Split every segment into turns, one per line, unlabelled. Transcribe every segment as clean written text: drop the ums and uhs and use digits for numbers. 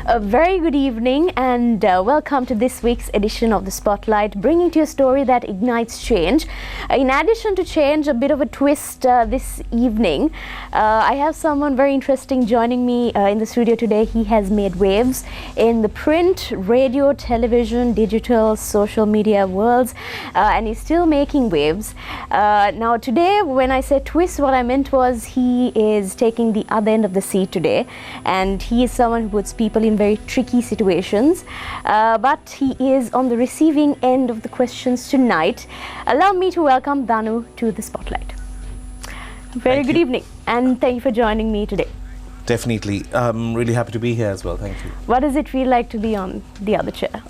A very good evening and welcome to this week's edition of The Spotlight, bringing to you a story that ignites change. In addition to change, a bit of a twist this evening. I have someone very interesting joining me in the studio today. He has made waves in the print, radio, television, digital, social media worlds, and he's still making waves. Now today, when I said twist, what I meant was he is taking the other end of the seat today, and he is someone who puts people in very tricky situations, but he is on the receiving end of the questions tonight. Allow me to welcome Danu to the Spotlight. Very good evening, and thank you for joining me today.
Definitely. I'm really happy to be here as well. Thank you.
What does it feel like to be on the other chair?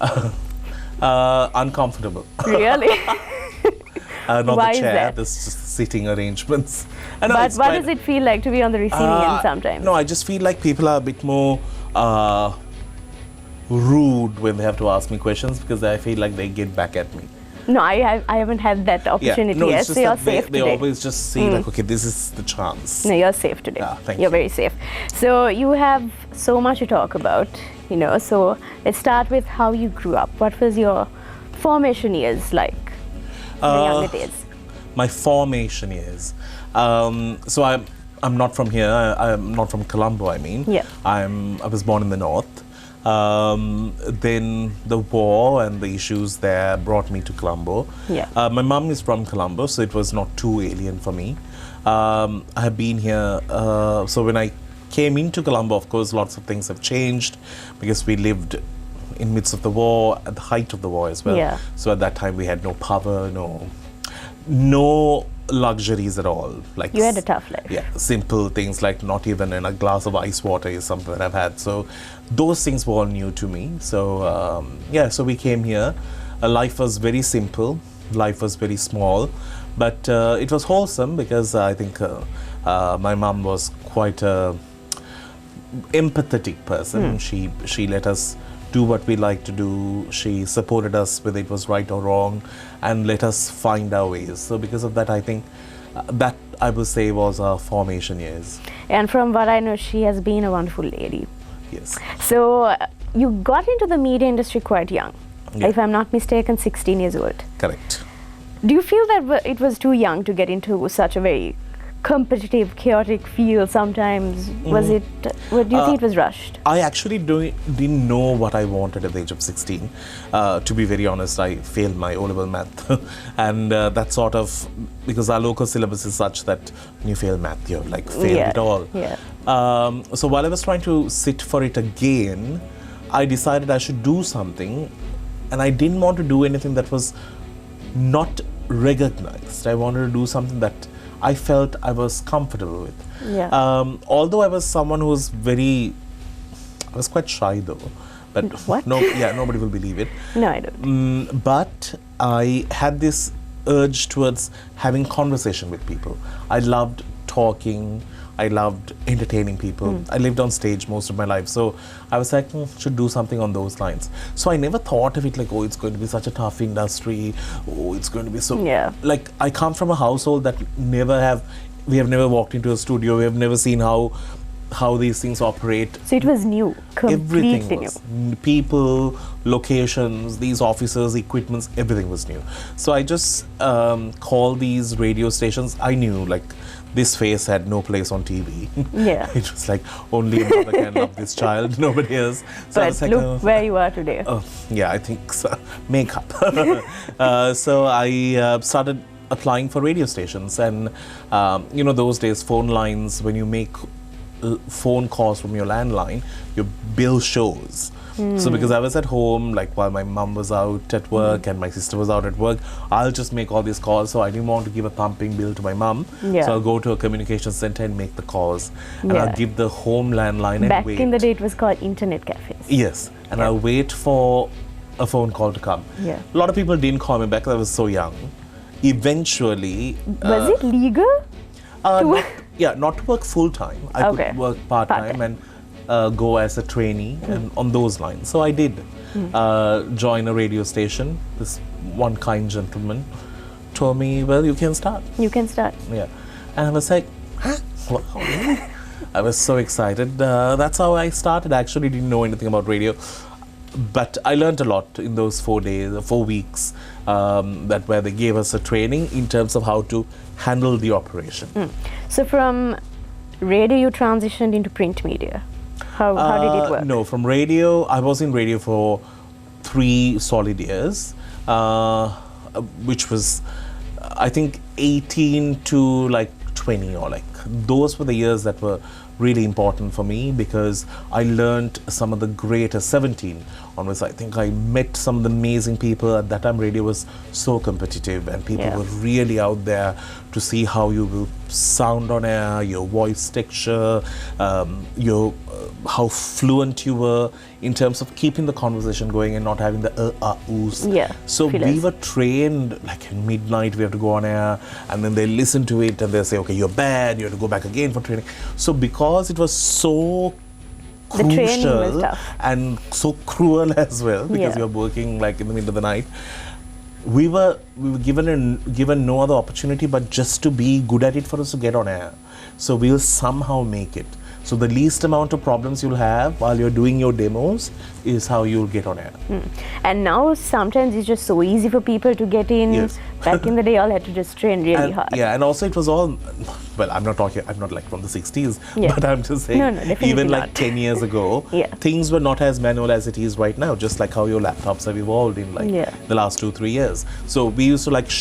Uncomfortable.
Really?
Not
Why
the
is
chair,
that?
the sitting arrangements.
But what does it feel like to be on the receiving end sometimes?
No, I just feel like people are a bit more rude when they have to ask me questions, because I feel like they get back at me.
No, I haven't had that opportunity
no,
yet,
it's just
so you're
that
safe
they
today.
always just see like, okay, this is the chance.
No, you're safe today.
Thank
You're
you.
very safe. So you have so much to talk about, you know, so let's start with how you grew up. What was your formation years like in the younger days?
My formation years. So I'm not from here. I'm not from Colombo, I mean.
Yeah.
I was born in the north. Then the war and the issues there brought me to Colombo.
Yeah.
My mum is from Colombo, so it was not too alien for me. I have been here, so when I came into Colombo, of course, lots of things have changed, because we lived in midst of the war, at the height of the war as well.
Yeah.
So at that time we had no power, no luxuries at all. Like
You had a tough life.
Yeah, simple things like not even in a glass of ice water is something that I've had. So those things were all new to me. So so we came here. Life was very simple. Life was very small, but it was wholesome, because I think my mom was quite a empathetic person. She let us do what we like to do. She supported us whether it was right or wrong, and let us find our ways. So because of that, I think that I will say was our formation years.
And from what I know, she has been a wonderful lady.
Yes.
So you got into the media industry quite young.
Yeah.
If I'm not mistaken, 16 years old.
Correct.
Do you feel that it was too young to get into such a very competitive, chaotic field sometimes? Was it, what do you think it was rushed?
I actually didn't know what I wanted at the age of 16. To be very honest, I failed my O-level math. And that sort of, because our local syllabus is such that when you fail math, you're like failed it all.
Yeah.
So while I was trying to sit for it again, I decided I should do something, and I didn't want to do anything that was not recognized. I wanted to do something that I felt I was comfortable with.
Yeah.
Although I was someone who was I was quite shy though. But
What?
nobody will believe it.
No, I don't.
But I had this urge towards having conversation with people. I loved talking. I loved entertaining people. I lived on stage most of my life. So I was like, should do something on those lines. So I never thought of it like, oh, it's going to be such a tough industry. Oh, it's going to be so...
Yeah.
Like, I come from a household that we have never walked into a studio. We have never seen how these things operate.
So it was new, completely
Everything was. People, locations, these officers, equipments, everything was new. So I just called these radio stations. I knew, like, this face had no place on TV.
Yeah.
It was like, only a mother can love this child, nobody else. So I
But
was like,
look where you are today.
yeah, I think so. Makeup. So I started applying for radio stations, and those days, phone lines, when you make phone calls from your landline, your bill shows. So because I was at home, like while my mum was out at work and my sister was out at work, I'll just make all these calls. So I didn't want to give a thumping bill to my mum.
Yeah.
So I'll go to a communications center and make the calls. And
Yeah.
I'll give the home landline and
Back
wait.
in the day, it was called internet cafes.
Yes. And I'll wait for a phone call to come.
Yeah.
A lot of people didn't call me back because I was so young. Eventually...
Was it legal?
not to work full time. I could work part time and go as a trainee and on those lines. So I did join a radio station. This one kind gentleman told me, well, you can start.
You can start.
Yeah. And I was like, huh? Wow. I was so excited. That's how I started. I actually didn't know anything about radio, but I learned a lot in those 4 days, 4 weeks, that where they gave us a training in terms of how to handle the operation.
So from radio, you transitioned into print media. How did it work?
No, from radio, I was in radio for 3 solid years, which was, I think, 18 to like 20, or like those were the years that were really important for me, because I learned some of the greatest. 17 onwards, I think I met some of the amazing people. At that time, radio was so competitive, and people were really out there to see how you will sound on air, your voice texture, your how fluent you were in terms of keeping the conversation going and not having the oohs. So we were trained, like at midnight we have to go on air, and then they listen to it and they say, okay, you're bad, you have to go back again for training. So because it was so crucial and so cruel as well, because you're working like in the middle of the night, we were given no other opportunity but just to be good at it for us to get on air. So we'll somehow make it. So the least amount of problems you'll have while you're doing your demos is how you'll get on air.
And now sometimes it's just so easy for people to get in. Back in the day, all had to just train really hard.
Yeah, and also it was all, well, I'm not like from the 60s, but I'm just saying, even like 10 years ago, things were not as manual as it is right now, just like how your laptops have evolved in like the last 2-3 years. So we used to like,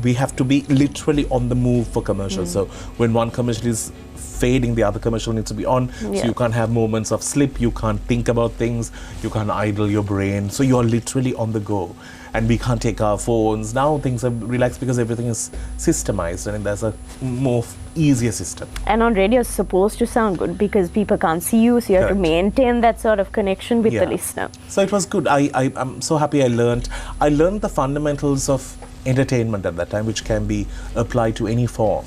we have to be literally on the move for commercials. So when one commercial is fading, the other commercial needs to be on. So you can't have moments of slip, you can't think about things, you can't idle your brain. So you're literally on the go. And we can't take our phones. Now things are relaxed because everything is systemized, and there's a more easier system. And
on radio, it's supposed to sound good because people can't see you, so you have to maintain that sort of connection with the listener.
So it was good. I'm so happy I learned the fundamentals of entertainment at that time, which can be applied to any form.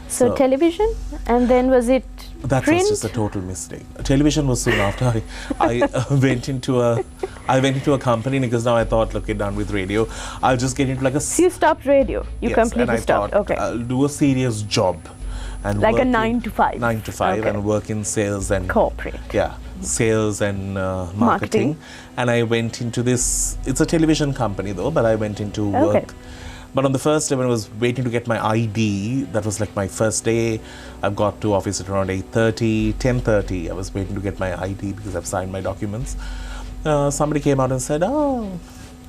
So television, and then was it
that
print?
Was just a total mistake. Television was soon after. I went into a company because now I thought, look, done with radio. I'll just get into like a.
So you stopped radio. You completely stopped.
Okay. I'll do a serious job, and
like a 9 to 5.
9 to 5, and work in sales and
corporate.
Yeah, sales and marketing. And I went into this. It's a television company though, but I went into work. But on the first day when I was waiting to get my ID, that was like my first day, I got to office at around 8:30, 10:30. I was waiting to get my ID because I've signed my documents. Somebody came out and said,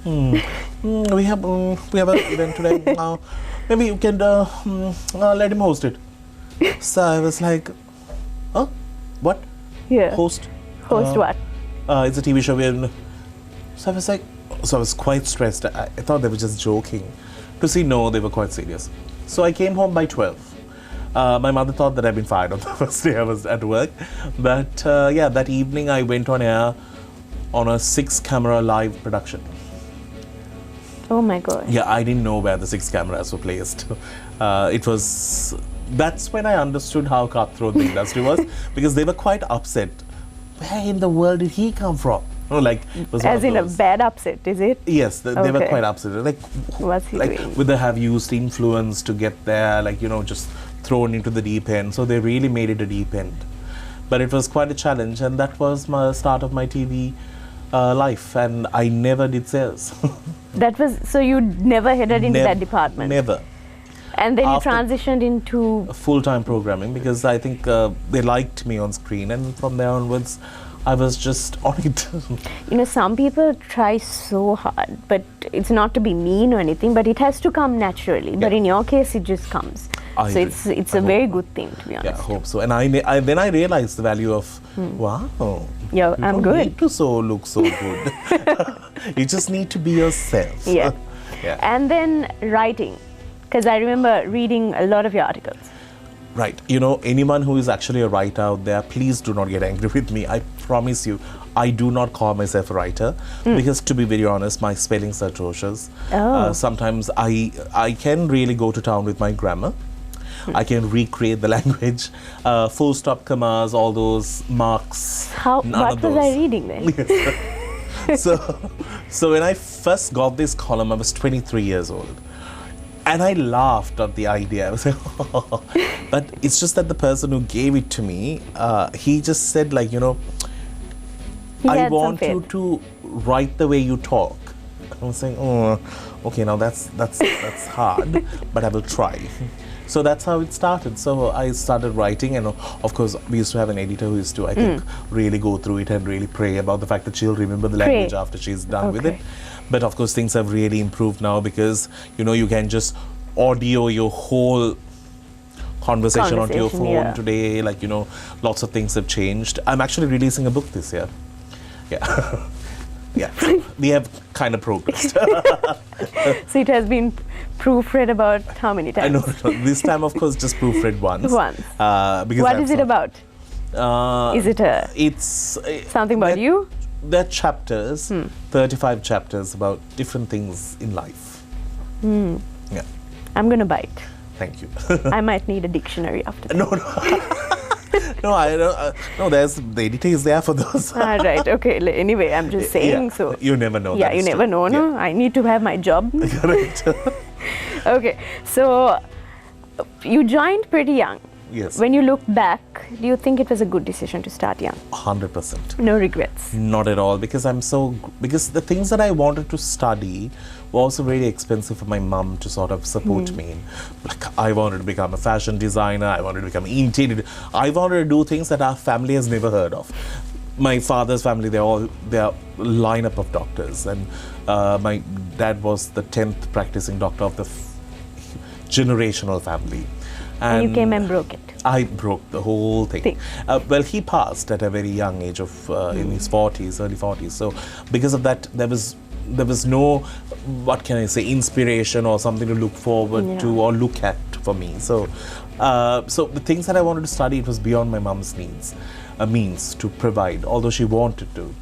we have an event today. Maybe you can let him host it. So I was like, what? Host?
Host what?
It's a TV show. So I was like, I was quite stressed. I thought they were just joking. To see, no, they were quite serious. So I came home by 12. My mother thought that I'd been fired on the first day I was at work. But that evening I went on air on a 6-camera live production.
Oh my God.
Yeah, I didn't know where the 6 cameras were placed. That's when I understood how cutthroat the industry was, because they were quite upset. Where in the world did he come from?
As in a bad upset, is it?
Yes, they were quite upset.
What's he doing?
Would they have used influence to get there, just thrown into the deep end? So they really made it a deep end. But it was quite a challenge, and that was my start of my TV life, and I never did sales.
So you never headed into that department?
Never.
And then you transitioned into
full-time programming, because I think they liked me on screen, and from there onwards I was just on it.
Some people try so hard, but it's not to be mean or anything, but it has to come naturally. But in your case, it just comes. So it's a very good thing, to be honest.
Yeah, I hope so. And then I realized the value of, wow,
I'm
don't
good.
Need to look so good. You just need to be yourself.
Yeah. And then writing, because I remember reading a lot of your articles.
Right. Anyone who is actually a writer out there, please do not get angry with me. I promise you, I do not call myself a writer, because to be very honest, my spellings are atrocious. Sometimes I can really go to town with my grammar. I can recreate the language, full stop, commas, all those marks.
What was I reading then?
Yes. So when I first got this column, I was 23 years old. And I laughed at the idea. I was like, oh. But it's just that the person who gave it to me, he just said, like, you know,
He
I
had some
want you
faith.
to write the way you talk. I was saying, oh, okay, now that's hard, but I will try. So that's how it started. So I started writing, and of course we used to have an editor who used to, I think, really go through it and really pray about the fact that she'll remember the language after she's done with it. But of course things have really improved now, because you know, you can just audio your whole conversation onto your phone today. Like, you know, lots of things have changed. I'm actually releasing a book this year. Yeah. Yeah, so we have kind of progressed.
So it has been proofread about how many times?
I know. This time, of course, just proofread once.
Once.
Because
What is it about? Is it
It's
something about you?
There are chapters, 35 chapters about different things in life. Yeah.
I'm going to bite.
Thank you.
I might need a dictionary after that.
No. No, I don't. No, there's the editor is there for those.
Right. Okay. Anyway, I'm just saying.
Yeah.
So
You never know.
yeah,
that
you
is
never
true.
know. No,
Yeah.
I need to have my job.
Correct.
Okay. So you joined pretty young.
Yes.
When you look back, do you think it was a good decision to start young?
100%.
No regrets.
Not at all, because because the things that I wanted to study were also very expensive for my mum to sort of support me in. Like, I wanted to become a fashion designer, I wanted to become interior, I wanted to do things that our family has never heard of. My father's family, they're a lineup of doctors, and my dad was the 10th practicing doctor of the generational family.
And you came and broke it.
I broke the whole thing. Well, he passed at a very young age of in his 40s, early 40s. So because of that, there was no, what can I say, inspiration or something to look forward to or look at for me. So so the things that I wanted to study, it was beyond my mom's needs, means to provide, although she wanted to.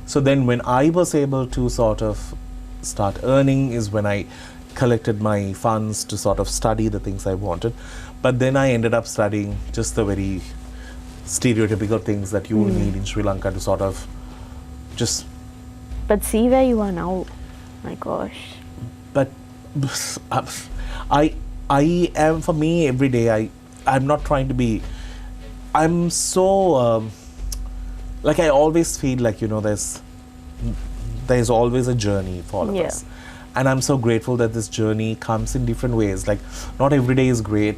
So then when I was able to sort of start earning is when I collected my funds to sort of study the things I wanted. But then I ended up studying just the very stereotypical things that you will need in Sri Lanka to sort of just...
But see where you are now. My gosh.
But I am, for me, every day, I'm not trying to be... I'm so... like, I always feel like, you know, there's always a journey for all of us. And I'm so grateful that this journey comes in different ways. Like, not every day is great.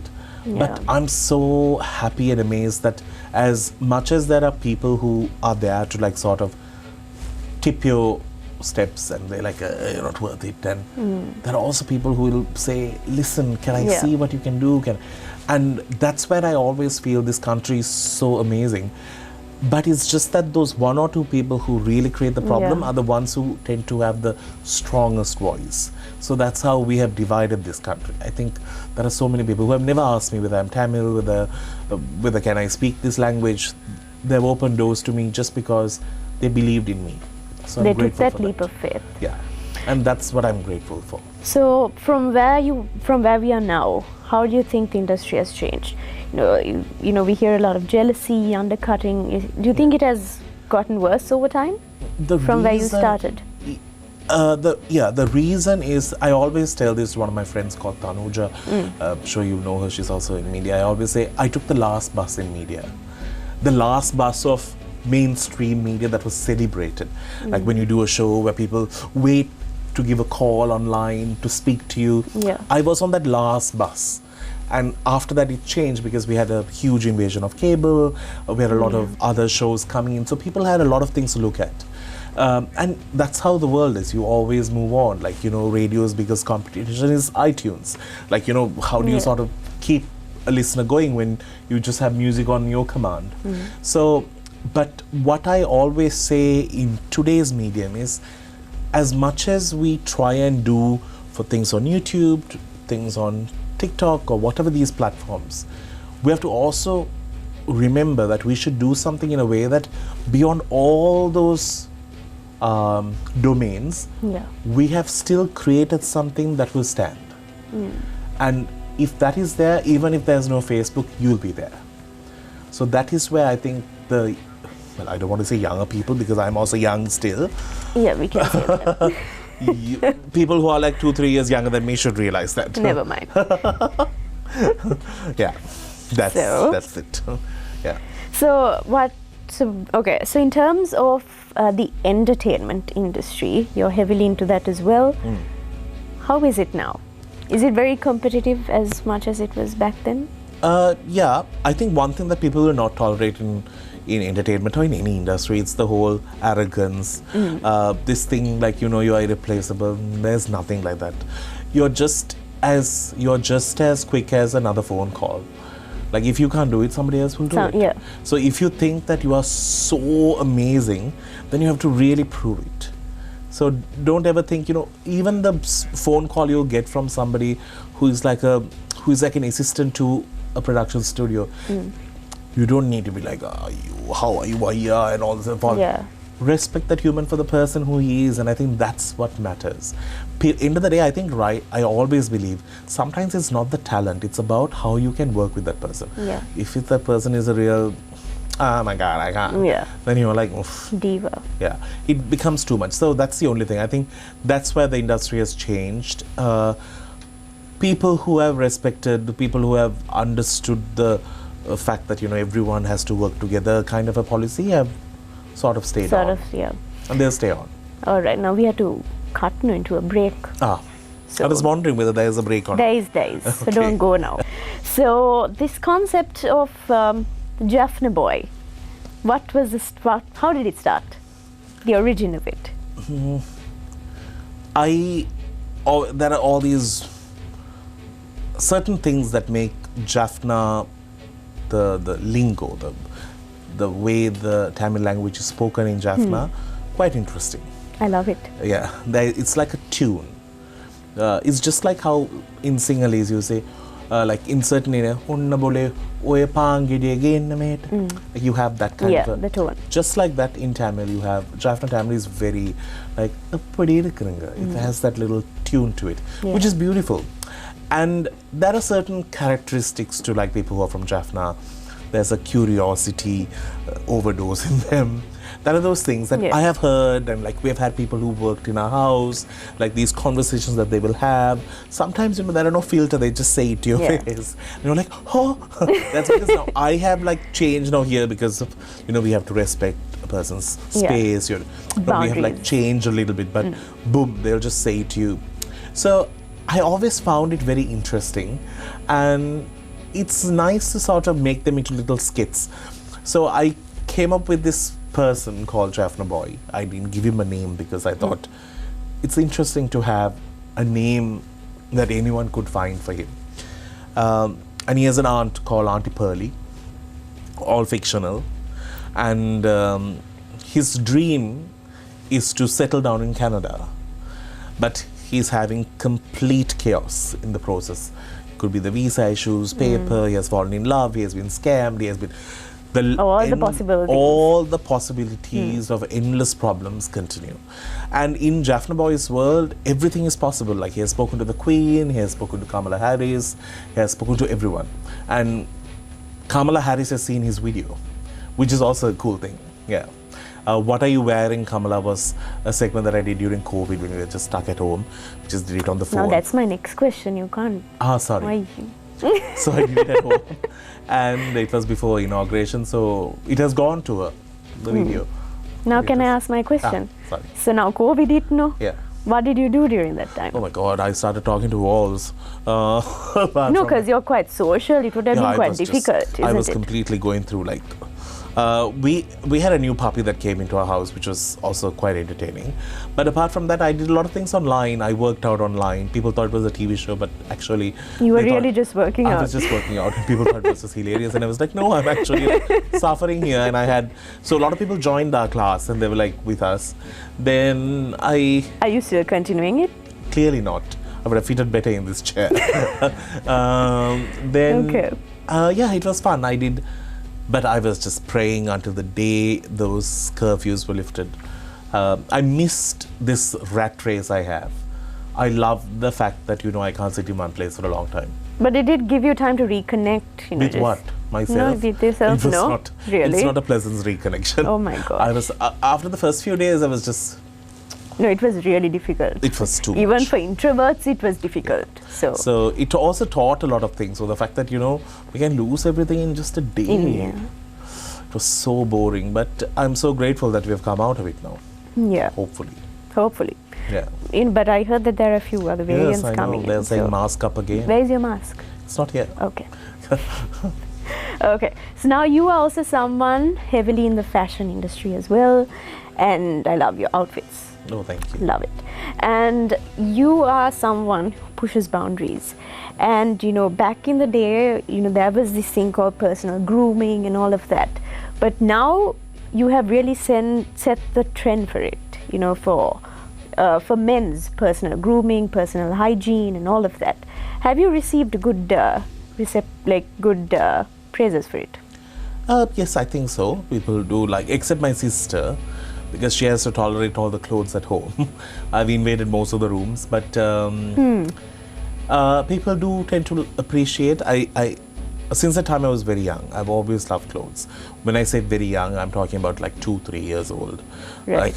But I'm so happy and amazed that as much as there are people who are there to like sort of tip your steps and they're like, you're not worth it, and there are also people who will say, listen, can I see what you can do? And that's where I always feel this country is so amazing. But it's just that those one or two people who really create the problem are the ones who tend to have the strongest voice. So that's how we have divided this country. I think there are so many people who have never asked me whether I'm Tamil, whether can I speak this language. They've opened doors to me just because they believed in me. So
They
I'm
took
grateful
that
for
leap of faith.
Yeah, and that's what I'm grateful for.
So from where we are now, how do you think the industry has changed? You know, we hear a lot of jealousy, undercutting. Do you think it has gotten worse over time from where you started?
The reason is, I always tell this to one of my friends called Tanuja. I'm sure you know her, she's also in media. I always say, I took the last bus in media. The last bus of mainstream media that was celebrated. Like when you do a show where people wait to give a call online, to speak to you. I was on that last bus. And after that it changed because we had a huge invasion of cable, we had a lot of other shows coming in, so people had a lot of things to look at. And that's how the world is, you always move on. Like, you know, radio's biggest competition is iTunes. Like, you know, how do you sort of keep a listener going when you just have music on your command? So, but what I always say in today's medium is, as much as we try and do for things on YouTube, things on TikTok or whatever these platforms, we have to also remember that we should do something in a way that beyond all those domains, we have still created something that will stand. And if that is there, even if there's no Facebook, you'll be there. So that is where I think well, I don't want to say younger people because I'm also young still.
Yeah, we can say that.
People who are like 2-3 years younger than me should realize that.
Never mind.
Yeah, that's it. Yeah.
So so in terms of the entertainment industry, you're heavily into that as well. How is it now? Is it very competitive as much as it was back then?
Yeah, I think one thing that people will not tolerate in entertainment or in any industry, it's the whole arrogance. This thing like, you are irreplaceable. There's nothing like that. You're just as quick as another phone call. Like if you can't do it, somebody else will do it.
Yeah.
So if you think that you are so amazing, then you have to really prove it. So don't ever think, even the phone call you'll get from somebody who is like an assistant to a production studio. You don't need to be like, how are you here and all this.
Yeah.
Respect that human for the person who he is, and I think that's what matters. End of the day, I think, I always believe sometimes it's not the talent, it's about how you can work with that person.
Yeah.
If that person is a real, oh my God, I can't.
Yeah.
Then you're like, oof.
Diva.
Yeah, it becomes too much. So that's the only thing. I think that's where the industry has changed. People who have respected, the people who have understood the fact that everyone has to work together, kind of a policy, have sort of stayed on.
Yeah.
And they'll stay on.
All right, now we have to cut into a break.
I was wondering whether there is a break on.
There is. So don't go now. So this concept of Jaffna Boy, how did it start? The origin of it.
There are all these certain things that make Jaffna, the lingo, the way the Tamil language is spoken in Jaffna, quite interesting.
I love it.
Yeah, it's like a tune. It's just like how in Sinhalese you say, like in certain area, like you have that kind of
the tone.
Just like that in Tamil, you have Jaffna Tamil is very like it has that little tune to it, which is beautiful. And there are certain characteristics to like people who are from Jaffna. There's a curiosity overdose in them. There are those things that I have heard, and like we have had people who worked in our house, like these conversations that they will have. Sometimes there are no filter; they just say it to your face, and you're like, "Oh!" That's because now I have like changed now here because of, we have to respect a person's space. We have like changed a little bit, but boom, they'll just say it to you. So I always found it very interesting, and it's nice to sort of make them into little skits. So I came up with this person called Jaffna Boy. I didn't give him a name because I thought it's interesting to have a name that anyone could find for him. And he has an aunt called Auntie Pearly, all fictional. And his dream is to settle down in Canada. But he's having complete chaos in the process. It could be the visa issues, paper, he has fallen in love, he has been scammed, he has been...
All the possibilities
of endless problems continue. And in Jaffna Boy's world, everything is possible. Like he has spoken to the Queen, he has spoken to Kamala Harris, he has spoken to everyone. And Kamala Harris has seen his video, which is also a cool thing. Yeah. What Are You Wearing, Kamala, was a segment that I did during COVID when we were just stuck at home. Just did it on the phone.
Now that's my next question. You can't.
Sorry.
Why?
So I did it at home. And it was before inauguration, so it has gone to her, the video.
Now can I ask my question?
Sorry.
So now COVID hit, no?
Yeah.
What did you do during that time?
Oh my God, I started talking to walls.
No, because you're quite social. It would have been quite difficult, isn't it?
I was completely going through like... we had a new puppy that came into our house, which was also quite entertaining. But apart from that, I did a lot of things online. I worked out online. People thought it was a TV show, but actually...
You were really just working out.
I was just working out. And people thought it was just hilarious. And I was like, no, I'm actually suffering here. And I had... So a lot of people joined our class and they were like with us. Then I...
Are you still continuing it?
Clearly not. I would have fitted better in this chair. Then...
Okay.
Yeah, it was fun. I did... But I was just praying until the day those curfews were lifted. I missed this rat race I have. I love the fact that, I can't sit in one place for a long time.
But it did give you time to reconnect,
With what? Myself?
No, with yourself,
it was
no?
Not,
Really?
It's not a pleasant reconnection.
Oh my God.
I was, after the first few days, I was just,
No, it was really difficult.
It was too
Even
much.
for introverts, it was difficult.
So it also taught a lot of things. So the fact that, we can lose everything in just a day. It was so boring. But I'm so grateful that we have come out of it now.
Yeah.
Hopefully. Yeah.
But I heard that there are a few other variants
yes, I
coming
know. They're
in.
saying mask up again.
Where's your mask?
It's not here.
Okay. Okay. So now you are also someone heavily in the fashion industry as well. And I love your outfits.
Oh, thank you.
Love it. And you are someone who pushes boundaries. And, back in the day, there was this thing called personal grooming and all of that. But now you have really set the trend for it, for men's personal grooming, personal hygiene and all of that. Have you received good, praises for it?
Yes, I think so. People do except my sister, because she has to tolerate all the clothes at home. I've invaded most of the rooms, but people do tend to appreciate. I since the time I was very young, I've always loved clothes. When I say very young, I'm talking about 2-3 years old.
Right.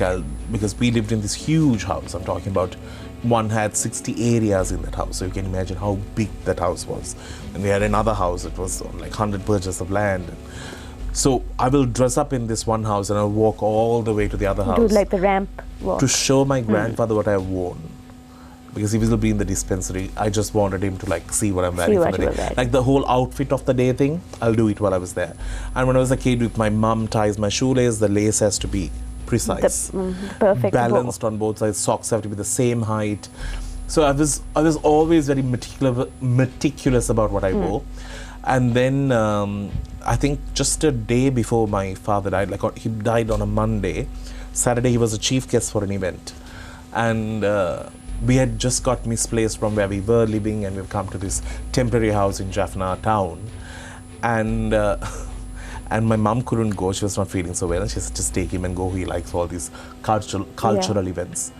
Because we lived in this huge house. I'm talking about one had 60 areas in that house. So you can imagine how big that house was. And we had another house. It was 100 purchase of land. So I will dress up in this one house and I'll walk all the way to the other house.
Do the ramp walk.
To show my grandfather what I have worn. Because he will be in the dispensary. I just wanted him to see what I'm wearing for the day. The whole outfit of the day thing, I'll do it while I was there. And when I was a kid, if my mum ties my shoelace, the lace has to be precise.
Perfect.
Balanced on both sides. Socks have to be the same height. So I was always very meticulous about what I wore. And then I think just a day before my father died, he died on a Monday. Saturday he was a chief guest for an event. And we had just got misplaced from where we were living, and we've come to this temporary house in Jaffna town. And my mum couldn't go. She was not feeling so well. And she said, just take him and go. He likes all these cultural events.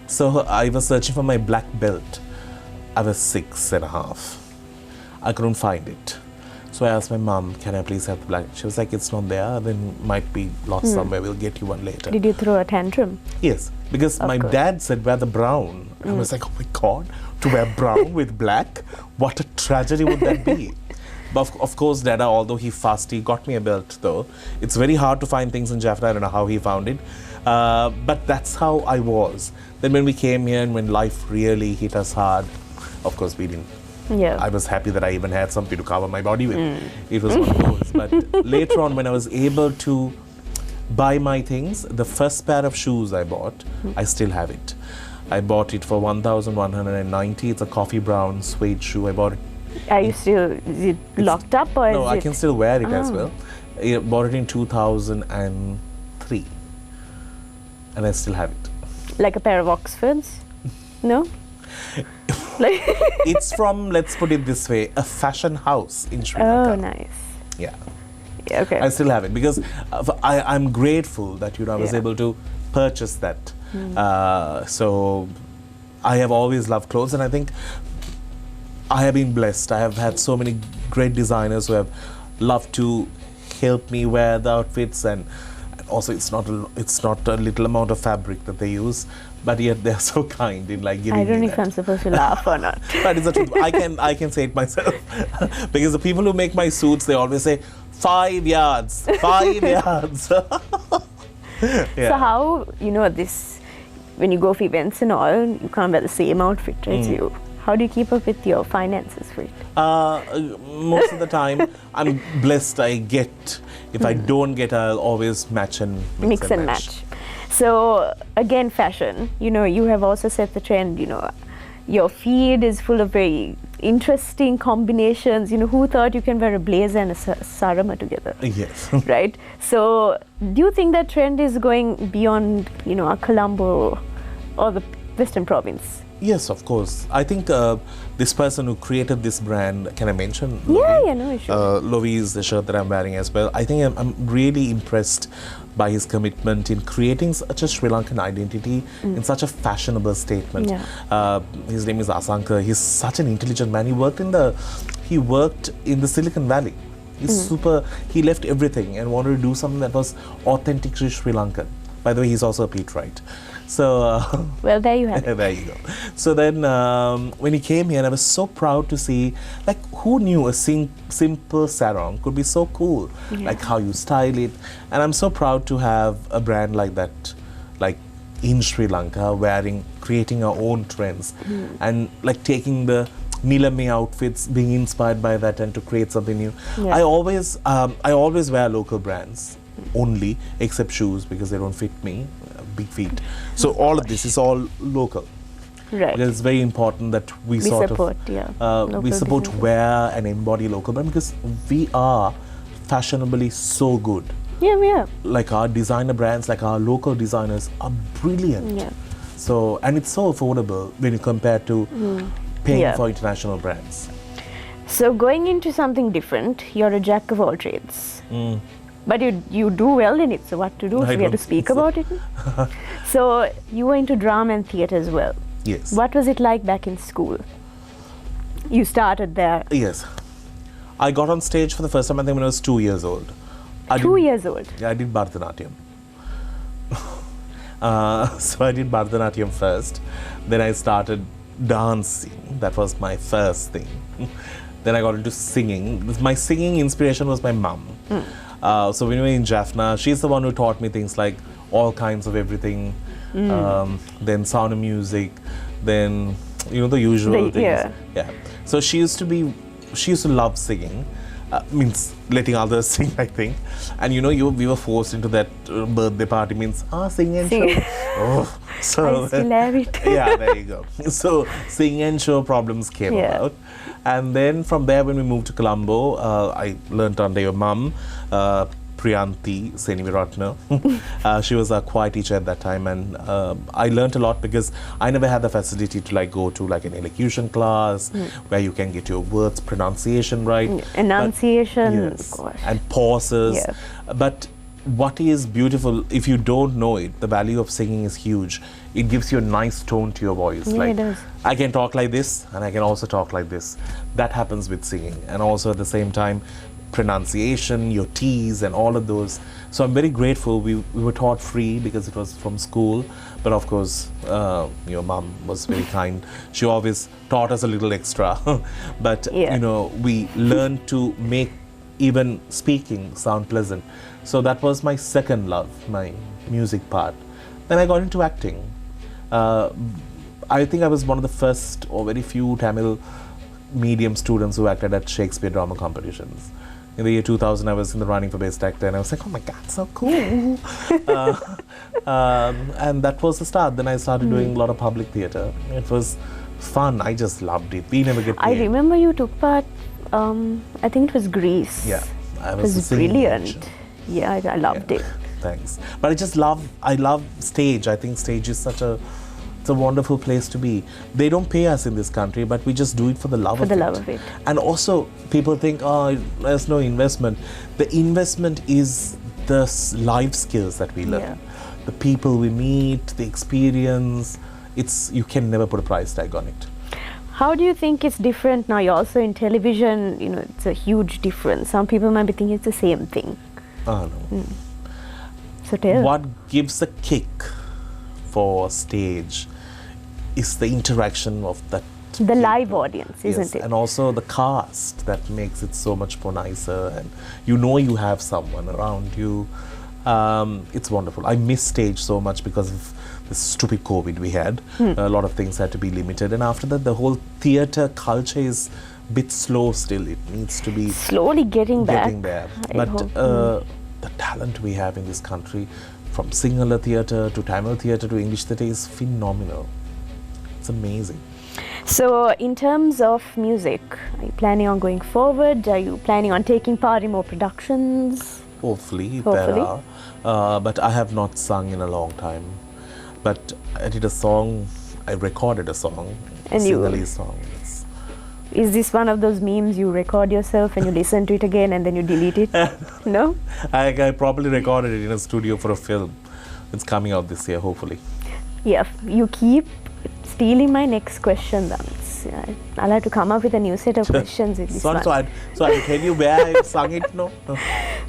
So I was searching for my black belt. I was 6.5. I couldn't find it. So I asked my mum, can I please have the black? She was like, it's not there. Then might be lost somewhere. We'll get you one later.
Did you throw a tantrum?
Yes, because my dad said wear the brown. I was like, oh my God, to wear brown with black? What a tragedy would that be? But of course, Dada, although he fussed, he got me a belt though. It's very hard to find things in Jaffna. I don't know how he found it. But that's how I was. Then when we came here and when life really hit us hard, of course we didn't.
Yeah.
I was happy that I even had something to cover my body with. It was one of those. But later on, when I was able to buy my things, the first pair of shoes I bought, I still have it. I bought it for 1,190. It's a coffee brown suede shoe. I bought it.
Are you still, is it locked up or
No,
is
I
it?
can still wear it as well. I bought it in 2003. And I still have it.
Like a pair of Oxfords? No?
It's from, let's put it this way, a fashion house in Sri Lanka.
Oh, nice.
Yeah.
Yeah, okay.
I still have it because I'm grateful that I was able to purchase that. So I have always loved clothes, and I think I have been blessed. I have had so many great designers who have loved to help me wear the outfits, and also it's not a little amount of fabric that they use, but yet they're so kind in giving me
I don't know if
that.
I'm supposed to laugh or not.
But it's the truth. I can say it myself because the people who make my suits, they always say 5 yards, 5 yards.
So how, this, when you go for events and all, you can't wear the same outfit as you. How do you keep up with your finances for it?
Most of the time, I'm blessed. I get. If I don't get, I'll always mix and match.
So again, fashion. You have also set the trend. Your feed is full of very interesting combinations. Who thought you can wear a blazer and a sarama together?
Yes.
Right. So do you think that trend is going beyond, Colombo or the Western Province?
Yes, of course. I think this person who created this brand, can I mention?
Yeah, no issue.
Lovi is the shirt that I'm wearing as well. I think I'm really impressed by his commitment in creating such a Sri Lankan identity in such a fashionable statement.
Yeah.
His name is Asanka. He's such an intelligent man. He worked in the Silicon Valley. He's he left everything and wanted to do something that was authentically Sri Lankan. By the way, he's also a Peterite. So
Well, there you have it.
there you go. So then when he came here, and I was so proud to see, like, who knew a simple sarong could be so cool, like how you style it. And I'm so proud to have a brand like that, like in Sri Lanka, creating our own trends, and like taking the Nilame outfits, being inspired by that, and to create something new. I always wear local brands only, except shoes, because they don't fit me, big feet. So all of this is all local.
Right.
Because it's very important that we
support,
we support,
businesses.
wear and embody local brand, because we are fashionably so good.
Yeah, we are.
Like our designer brands, like our local designers are brilliant.
Yeah.
So, and it's so affordable when you compare to paying for international brands.
So going into something different, you're a jack of all trades. But you do well in it, so what to do? So we have to speak about it. So you were into drama and theatre as well.
Yes.
What was it like back in school? You started there.
Yes. I got on stage for the first time, I think, when I was 2 years old.
2 years old?
Yeah, I did Bharatanatyam. So I did Bharatanatyam first. Then I started dancing. That was my first thing. Then I got into singing. My singing inspiration was my mum. So when we were in Jaffna, she's the one who taught me things like all kinds of everything. Then Sound of Music. Then, you know, the usual things. Yeah. So she used to love singing. Means letting others sing, I think. And you know, we were forced into that birthday party, means sing and show. So
I still have it.
Yeah, there you go. So sing and show problems came about. And then from there, when we moved to Colombo, I learned under your mum, Priyanti Seniviratna. She was a choir teacher at that time, and I learned a lot because I never had the facility to like go to like an elocution class where you can get your words pronunciation right.
Enunciation,
gosh. And pauses. But what is beautiful, if you don't know it, the value of singing is huge. It gives you a nice tone to your voice.
Yeah,
like,
it does.
I can talk like this, and I can also talk like this. That happens with singing. And also at the same time, pronunciation, your T's and all of those. So I'm very grateful. We were taught free because it was from school. But of course, your mom was very kind. She always taught us a little extra. But, you know, we learned to make even speaking sound pleasant. So that was my second love, my music part. Then I got into acting. I think I was one of the first or very few Tamil medium students who acted at Shakespeare drama competitions. In the year 2000, I was in the running for Best Actor, and I was like, oh my God, so cool. And that was the start. Then I started doing a lot of public theatre. It was fun. I just loved it. We never get paid.
I remember you took part, I think it was Greece.
Yeah.
It was brilliant. Yeah, I loved it.
Thanks. But I love stage. I think stage is it's a wonderful place to be. They don't pay us in this country, but we just do it for the love of it. And also, people think, oh, there's no investment. The investment is the life skills that we learn. The people we meet, the experience. You can never put a price tag on it.
How do you think it's different now? You're also in television, you know, it's a huge difference. Some people might be thinking it's the same thing.
Oh, no.
So tell.
What gives a kick for stage is the interaction of that.
The live audience, isn't it?
And also the cast that makes it so much more nicer, and you know you have someone around you. It's wonderful. I miss stage so much because of the stupid COVID we had. A lot of things had to be limited, and after that the whole theatre culture is a bit slow still. It needs to be
slowly getting
there. But the talent we have in this country, from Sinhala theatre to Tamil theatre to English theatre, is phenomenal. It's amazing.
So in terms of music, are you planning on going forward? Are you planning on taking part in more productions?
Hopefully. There are. But I have not sung in a long time. But I did a song, I recorded a song, a Sinhalese song.
Is this one of those memes you record yourself and you listen to it again and then you delete it? No?
I probably recorded it in a studio for a film. It's coming out this year, hopefully.
Yeah, you keep stealing my next question. I'll have to come up with a new set of questions with this one.
So I tell you where I sung it, no?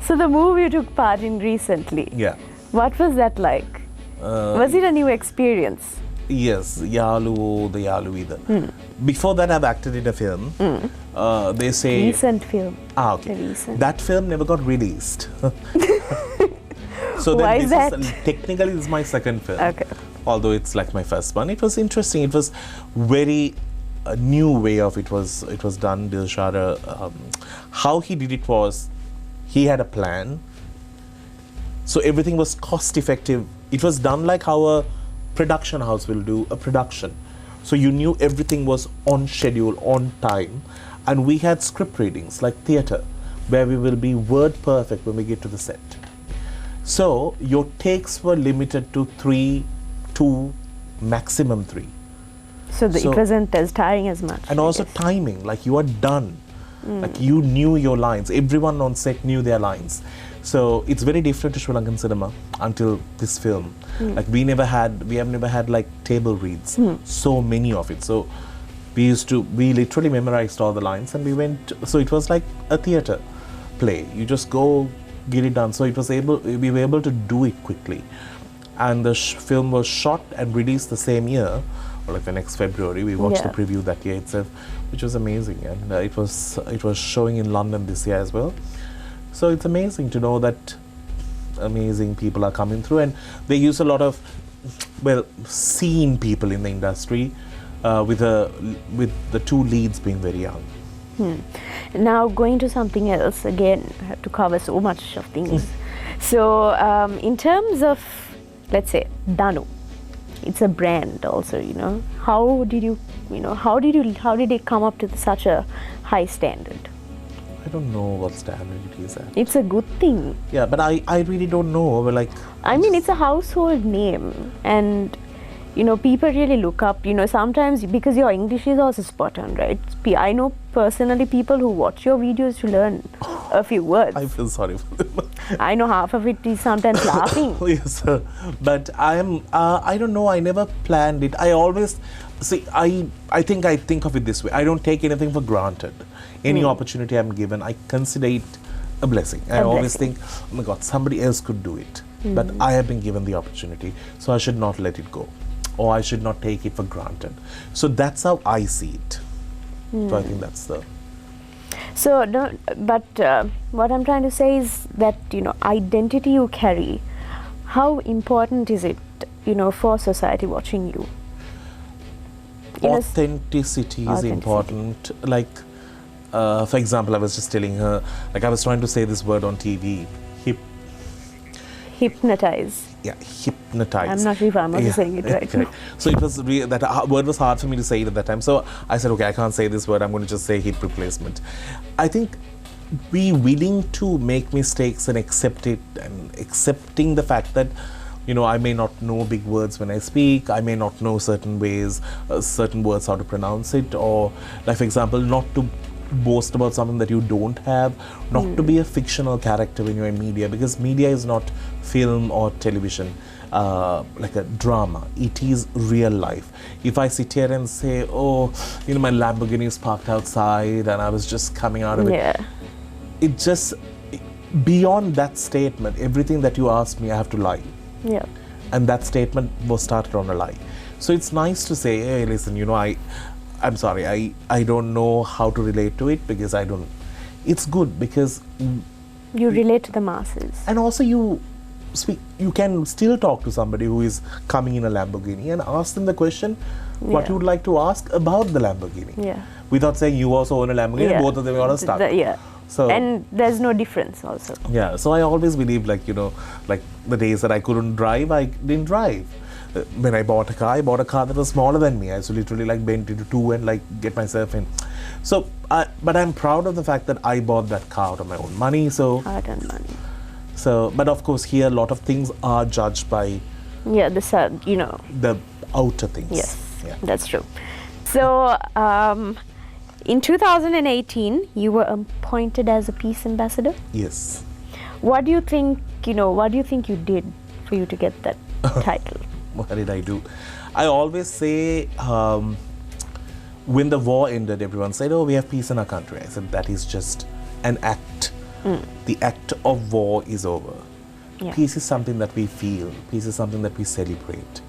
So the movie you took part in recently.
Yeah.
What was that like? Was it a new experience?
Yes, Yalu, the Yalu either. Before that, I've acted in a film. They say...
Recent film.
Okay.
Recent.
That film never got released. So
Why
then
is that?
Technically, this is my second film.
Okay.
Although it's like my first one. It was interesting. It was very a new way of it was done. Dilshad, how he did it was, he had a plan. So everything was cost effective. It was done like how a production house will do a production. So you knew everything was on schedule, on time. And we had script readings like theatre, where we will be word perfect when we get to the set. So your takes were limited to 2, maximum 3.
So, it wasn't as tiring as much.
And also timing, like you are done. Like you knew your lines. Everyone on set knew their lines. So it's very different to Sri Lankan cinema until this film. Like we have never had like table reads, so many of it. So we literally memorized all the lines and we went, so it was like a theatre play. You just go get it done. So we were able to do it quickly. And the film was shot and released the same year, or like the next February. We watched the preview that year itself, which was amazing. And it was showing in London this year as well. So it's amazing to know that amazing people are coming through, and they use a lot of, seen people in the industry, with the 2 leads being very young.
Now going to something else, again, I have to cover so much of things. So in terms of, let's say, Danu, it's a brand also, How did it come up to such a high standard?
I don't know what standard it is at.
It's a good thing.
Yeah, but I really don't know. But
it's a household name, and people really look up. Sometimes because your English is also spot on, right? I know personally people who watch your videos to learn a few words.
I feel sorry for them.
I know half of it is sometimes laughing.
Yes, sir. But I don't know. I never planned it. I always see. I think of it this way. I don't take anything for granted. Any opportunity I'm given, I consider it a blessing. I always think, oh my God, somebody else could do it. But I have been given the opportunity, so I should not let it go. Or I should not take it for granted. So that's how I see it. So I think that's the...
So, what I'm trying to say is that, identity you carry, how important is it, for society watching you?
Authenticity is important. Like, for example, I was just telling her, like I was trying to say this word on TV,
hypnotize.
Yeah, hypnotize.
I'm not sure if I'm also saying it right.
Correct. So it was that word was hard for me to say it at that time. So I said, okay, I can't say this word. I'm going to just say hip replacement. I think be willing to make mistakes and accept it, and accepting the fact that, I may not know big words when I speak. I may not know certain ways, certain words, how to pronounce it, or like, for example, not to boast about something that you don't have, not to be a fictional character when you're in media, because media is not film or television, like a drama. It is real life. If I sit here and say, my Lamborghini is parked outside and I was just coming out of it, it just, beyond that statement, everything that you ask me, I have to lie.
Yeah.
And that statement was started on a lie. So it's nice to say, hey, listen, I'm sorry, I don't know how to relate to it, because I don't. It's good because
you relate to the masses.
And also you can still talk to somebody who is coming in a Lamborghini and ask them the question what you would like to ask about the Lamborghini.
Yeah.
Without saying you also own a Lamborghini, and both of them are on start. So,
and there's no difference also.
Yeah, so I always believe, like the days that I couldn't drive, I didn't drive. When I bought a car that was smaller than me. I used to literally bend into 2 and get myself in. So, but I'm proud of the fact that I bought that car out of my own money. So
hard-earned money.
So, but of course, here a lot of things are judged by
the
outer things.
Yes,
yeah.
That's true. So, in 2018, you were appointed as a peace ambassador.
Yes.
What do you think? What do you think you did for you to get that title?
What did I do? I always say, when the war ended, everyone said, we have peace in our country. I said, that is just an act. The act of war is over.
Yeah.
Peace is something that we feel. Peace is something that we celebrate.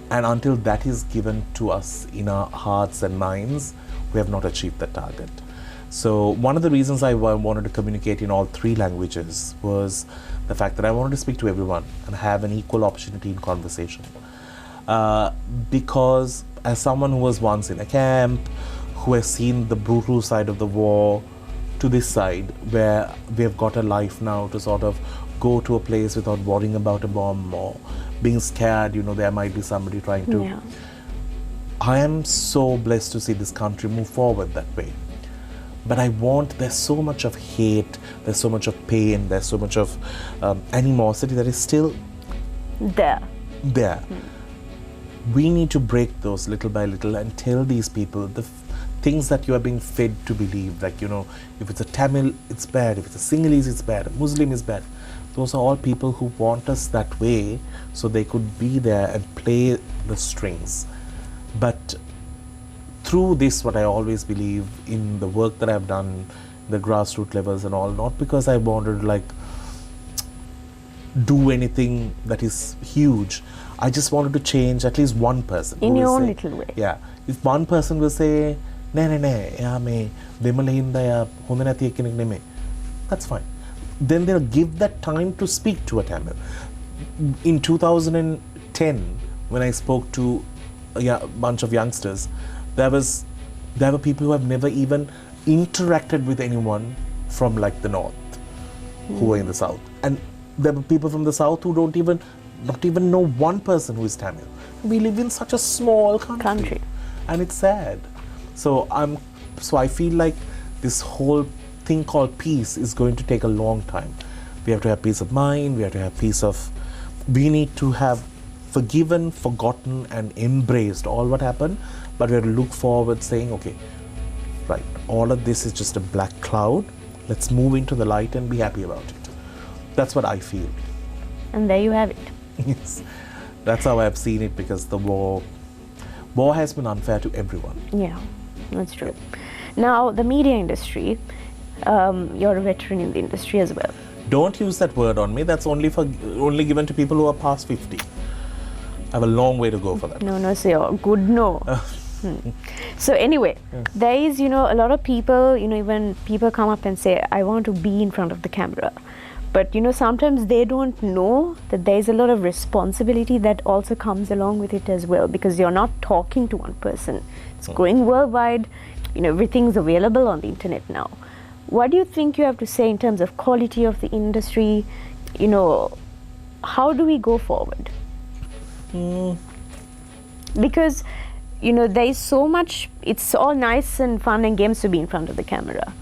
And until that is given to us in our hearts and minds, we have not achieved that target. So one of the reasons I wanted to communicate in all 3 languages was the fact that I wanted to speak to everyone and have an equal opportunity in conversation. Because as someone who was once in a camp, who has seen the brutal side of the war, to this side where we have got a life now to sort of go to a place without worrying about a bomb or being scared, there might be somebody trying to.
Yeah.
I am so blessed to see this country move forward that way. But there's so much of hate, there's so much of pain, there's so much of animosity that is still there. We need to break those little by little and tell these people the things that you are being fed to believe. Like, if it's a Tamil, it's bad. If it's a Sinhalese, it's bad. A Muslim is bad. Those are all people who want us that way so they could be there and play the strings. But through this, what I always believe in the work that I've done, the grassroots levels and all, not because I wanted to do anything that is huge. I just wanted to change at least one person.
In your own little way.
Yeah. If one person will say, that's fine. Then they'll give that time to speak to a Tamil. In 2010, when I spoke to a bunch of youngsters, there were people who have never even interacted with anyone from the north, who were in the south. And there were people from the south who not even know one person who is Tamil. We live in such a small country. And it's sad. So I feel like this whole thing called peace is going to take a long time. We have to have peace of mind, we need to have forgiven, forgotten and embraced all what happened, but we have to look forward saying, okay, right, all of this is just a black cloud, let's move into the light and be happy about it. That's what I feel.
And there you have it.
Yes, that's how I've seen it, because the war has been unfair to everyone.
Yeah, that's true. Now, the media industry, you're a veteran in the industry as well.
Don't use that word on me. That's only given to people who are past 50. I have a long way to go for that.
No, so good no. So anyway, there is, a lot of people, even people come up and say, I want to be in front of the camera. But, sometimes they don't know that there is a lot of responsibility that also comes along with it as well, because you're not talking to one person. It's going worldwide. Everything's available on the internet now. What do you think you have to say in terms of quality of the industry? How do we go forward? Because, there is so much, it's all nice and fun and games to be in front of the camera.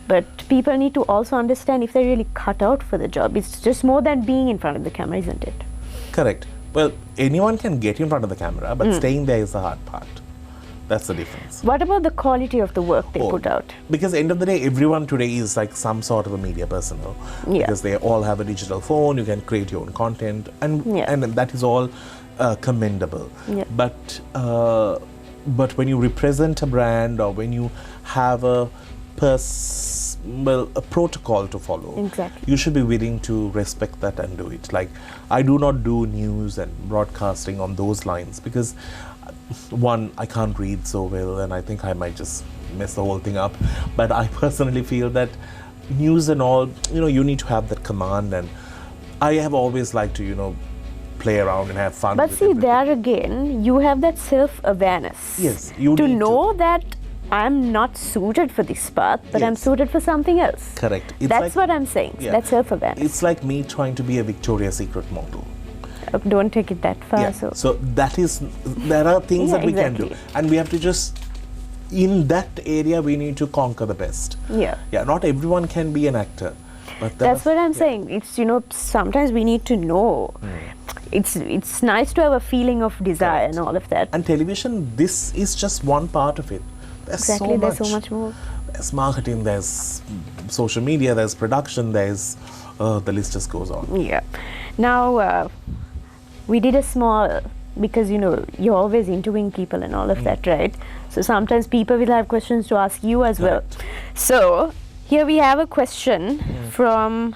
But people need to also understand if they're really cut out for the job. It's just more than being in front of the camera, isn't it?
Correct. Well, anyone can get in front of the camera, but staying there is the hard part. That's the difference.
What about the quality of the work they put out?
Because end of the day, everyone today is like some sort of a media personnel.
Yeah.
Because they all have a digital phone, you can create your own content, and that is all commendable.
Yeah.
But when you represent a brand, or when you have a protocol to follow,
exactly,
you should be willing to respect that and do it. Like, I do not do news and broadcasting on those lines, because one, I can't read so well, and I think I might just mess the whole thing up. But I personally feel that news and all, you need to have that command, and I have always liked to, play around and have fun.
But see, there again, you have that self-awareness.
Yes, you
to
need
know that I'm not suited for this path, but I'm suited for something else.
Correct.
That's what I'm saying.
Yeah.
That's self-awareness.
It's like me trying to be a Victoria's Secret model.
Don't take it that far.
Yeah. So there are things that we can do, and we have to just, in that area, we need to conquer the best.
Yeah.
Yeah. Not everyone can be an actor. But
that's what I'm saying. It's sometimes we need to know. It's nice to have a feeling of desire and all of that.
And television, this is just one part of it. There's so much.
There's so much more.
There's marketing, there's social media, there's production, there's the list just goes on.
Yeah. Now we did a small, because you're always interviewing people and all of that, right? So sometimes people will have questions to ask you as well. So here we have a question from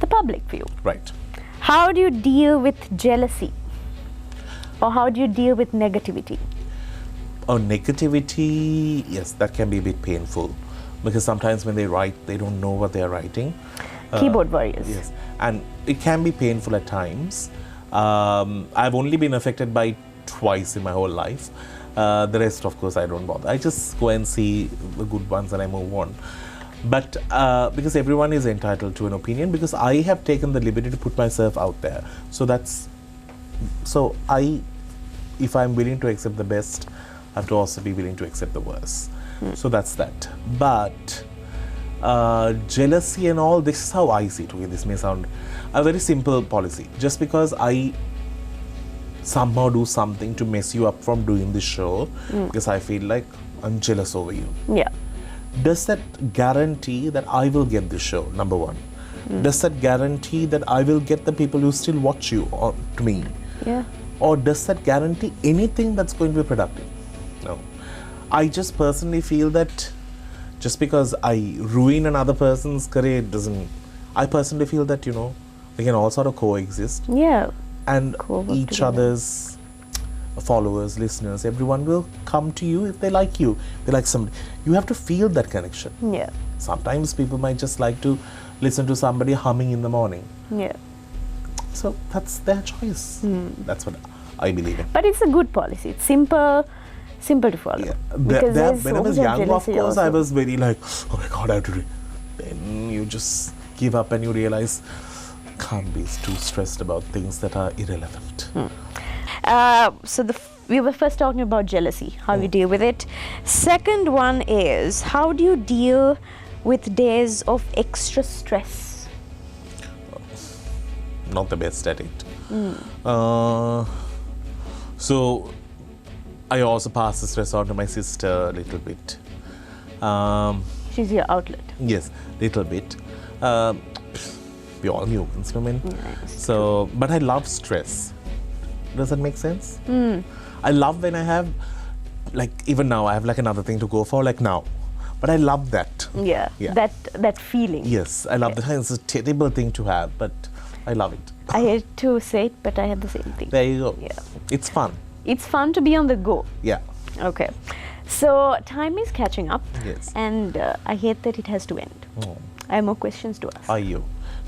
the public view.
Right.
How do you deal with jealousy? Or how do you deal with negativity?
Oh, negativity, yes, that can be a bit painful because sometimes when they write, they don't know what they're writing.
Keyboard warriors.
Yes, and it can be painful at times. I've only been affected by twice in my whole life. The rest, of course, I don't bother. I just go and see the good ones and I move on. But because everyone is entitled to an opinion, because I have taken the liberty to put myself out there. If I'm willing to accept the best, I have to also be willing to accept the worst. So that's that. But jealousy and all, this is how I see it. Okay, this may sound a very simple policy. Just because I somehow do something to mess you up from doing this show, because I feel like I'm jealous over you.
Yeah.
Does that guarantee that I will get this show, number one? Does that guarantee that I will get the people who still watch you or to me?
Yeah.
Or does that guarantee anything that's going to be productive? No. I just personally feel that just because I ruin another person's career, it doesn't. I personally feel that, we can all sort of coexist.
Yeah.
And
Cowork
each
together.
other's followers, listeners, everyone will come to you if they like you. They like somebody. You have to feel that connection.
Yeah.
Sometimes people might just like to listen to somebody humming in the morning.
Yeah.
So that's their choice. That's what I believe in.
But it's a good policy. It's simple to follow.
Yeah.
Because there's
When I was
so much
young, of
jealousy
course, I
also.
was very like, oh my God, I have to do. Then you just give up and you realize, can't be too stressed about things that are irrelevant.
We were first talking about jealousy, how you deal with it. Second one is, how do you deal with days of extra stress?
Not the best at it. So I also pass the stress on to my sister a little bit.
She's your outlet.
Yes, little bit. We all humans, I mean.
Yes,
So, but I love stress. Does that make sense? I love when I have, like, even now, I have like another thing to go for, like now. But I love that.
Yeah.
Yeah.
That feeling.
Yes, I love that. It's a terrible thing to have, but I love it.
I hate to say it, but I had the same thing.
There you go.
Yeah.
It's fun.
It's fun to be on the go.
Yeah.
Okay. So time is catching up.
Yes.
And I hate that it has to end.
Oh.
I have more questions to ask.
Are you?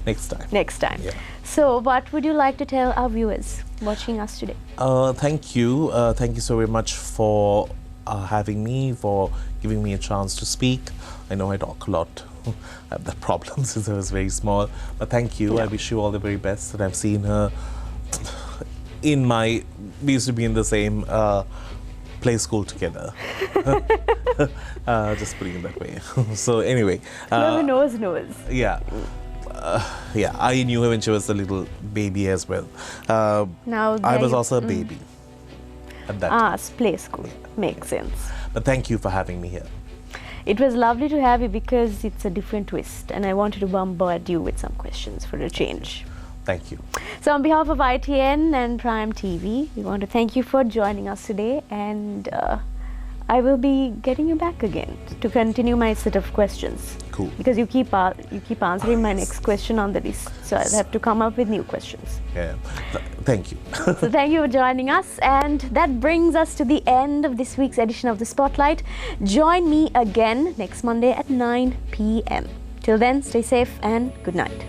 Next time.
Next time.
Yeah.
So what would you like to tell our viewers watching us today?
Thank you. Thank you so very much for having me, for giving me a chance to speak. I know I talk a lot. I have that problem since I was very small. But thank you.
Yeah.
I wish you all the very best. And I've seen her we used to be in the same play school together. Just putting it that way. So anyway.
Whoever knows.
Yeah. Yeah, I knew her when she was a little baby as well.
Now
I was also a baby at that time.
Play school. Makes sense.
But thank you for having me here.
It was lovely to have you because it's a different twist and I wanted to bombard you with some questions for a change.
Thank you.
So on behalf of ITN and Prime TV, we want to thank you for joining us today, and I will be getting you back again to continue my set of questions.
Cool.
Because you keep answering my next question on the list, so I'll have to come up with new questions.
Yeah. Thank you.
So thank you for joining us, and that brings us to the end of this week's edition of The Spotlight. Join me again next Monday at 9 p.m. Till then, stay safe and good night.